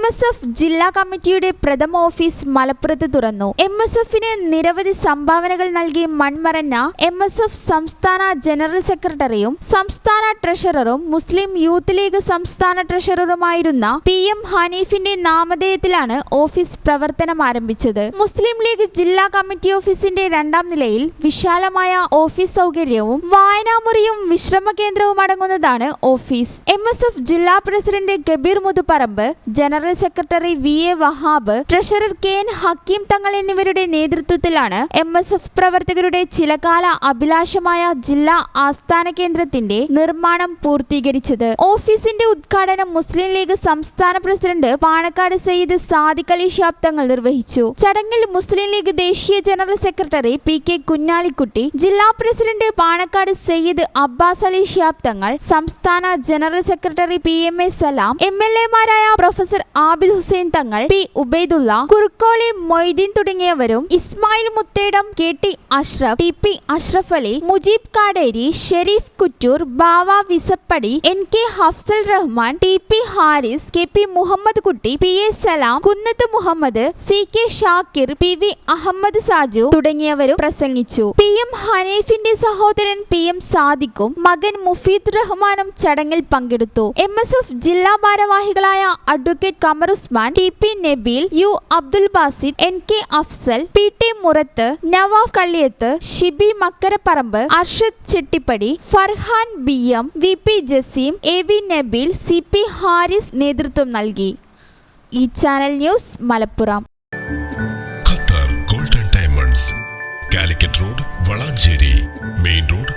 MSF ജില്ലാ കമ്മിറ്റിയുടെ പ്രഥമ ഓഫീസ് മലപ്പുറത്ത് തുറന്നു. MSFന് നിരവധി സംഭാവനകൾ നൽകി മൺമറഞ്ഞ MSF സംസ്ഥാന ജനറൽ സെക്രട്ടറിയും സംസ്ഥാന ട്രഷററും മുസ്ലിം യൂത്ത് ലീഗ് സംസ്ഥാന ട്രഷററുമായിരുന്ന PM ഹനീഫിന്റെ നാമധേയത്തിലാണ് ഓഫീസ് പ്രവർത്തനം ആരംഭിച്ചത്. മുസ്ലിം ലീഗ് ജില്ലാ കമ്മിറ്റി ഓഫീസിന്റെ രണ്ടാം നിലയിൽ വിശാലമായ ഓഫീസ് സൗകര്യവും വായനാമുറിയും വിശ്രമ കേന്ദ്രവും അടങ്ങുന്നതാണ് ഓഫീസ്. MSF ജില്ലാ president Kabeer Muthuparamba, general secretary VA Wahab, treasurer KN Hakeem Thangal എന്നിവരുടെ നേതൃത്വത്തിലാണ് MSF പ്രവർത്തകരുടെ ചിലകാല അഭിലാഷമായ ജില്ലാ ആസ്ഥാന കേന്ദ്രത്തിന്റെ നിർമ്മാണം പൂർത്തീകരിച്ചത്. ഓഫീസിന്റെ ഉദ്ഘാടനം മുസ്ലിം ലീഗ് സംസ്ഥാന പ്രസിഡന്റ് പാണക്കാട് സയ്യിദ് സാദിഖ് അലി ശിഹാബ് തങ്ങൾ നിർവഹിച്ചു. ചടങ്ങിൽ മുസ്ലിം ലീഗ് ദേശീയ ജനറൽ സെക്രട്ടറി PK കുഞ്ഞാലിക്കുട്ടി, ജില്ലാ പ്രസിഡന്റ് പാണക്കാട് സയ്യിദ് അബ്ബാസ് അലി ശിഹാബ് തങ്ങൾ, സംസ്ഥാന ജനറൽ സെക്രട്ടറി PMA സലാം, MLA-മാരായ പ്രൊഫസർ ആബിദ് ഹുസൈൻ തങ്ങൾ, P ഉബൈദുള്ള, കുറുക്കോളി മൊയ്തീൻ തുടങ്ങിയവരും ഇസ്മായിൽ മുത്തേടം, KT അഷ്റഫ്, TP അഷ്റഫ് അലി, മുജീബ് കാടേരി, ഷെരീഫ് കുറ്റൂർ, ബാവ Visappadi, NK Hafsal Rahman, TP Haris, KP Muhammad കുട്ടി, PA സലാം, കുന്നത്ത് മുഹമ്മദ്, CK ഷാക്കിർ, PV അഹമ്മദ് സാജു തുടങ്ങിയവരും പ്രസംഗിച്ചു. PM ഹനീഫിന്റെ സഹോദരൻ PM സാദിഖും മകൻ മുഫീദ് റഹ്മാനും ചടങ്ങിൽ പങ്കെടുത്തു. MSF ജില്ലാ ഭാരവാഹികളായ advocate Qamar Usman, TP Nabeel, U Abdul Basid, NK Afsal, PT Murath, Nawaf Kalliyath, Shibi Makkaraparamba, Arshad Chettipadi, Farhan BM, VP Jaseem, AV Nabeel, CP Haris നേതൃത്വം നൽകി. ഈ channel news Malappuram. Qatar golden diamonds, Calicut road, Valanchery main road,